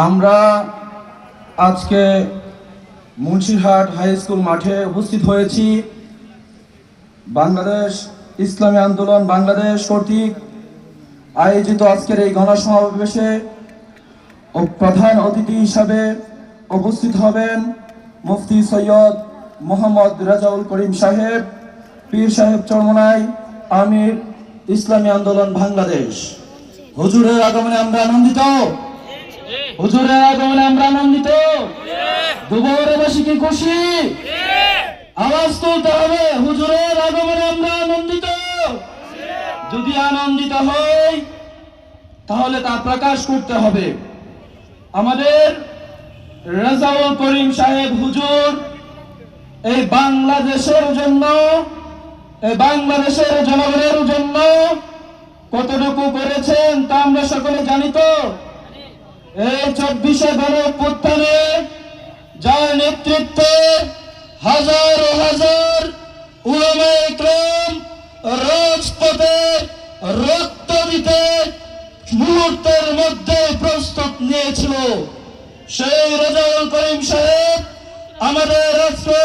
আমরা আজকে Munshirhat high school মাঠে উপস্থিত হয়েছি বাংলাদেশ ইসলামী আন্দোলন বাংলাদেশ কর্তৃক আয়োজিত আজকের এই গণসমাবেশে প্রধান অতিথি হিসাবে উপস্থিত হবেন মুফতি সৈয়দ মোহাম্মদ রেজাউল করিম সাহেব, পীর সাহেব চরমনাই, আমির ইসলামী আন্দোলন বাংলাদেশ। হুজুরের আগমনে আমরা আনন্দিত, হুজুরের আগমনে আমরা আনন্দিত। দুবরাবাসী কি খুশি? আওয়াজ তুলতে হবে, হুজুরের আগমনে আমরা আনন্দিত। যদি আনন্দিত হই তাহলে তা প্রকাশ করতে হবে। আমাদের রেজাউল করিম সাহেব হুজুর এই বাংলাদেশের জন্য, এই বাংলাদেশের জনগণের জন্য কতটুকু করেছেন তা আমরা সকলে জানি। তো এই 24শে গণঅভ্যুত্থানে যার নেতৃত্বে হাজার হাজার উলামায়ে কেরাম রাজপথে রক্ত দিতে মুহূর্তের মধ্যে প্রস্তুত নিয়েছিল, সেই রেজাউল করিম সাহেব আমাদের আজকে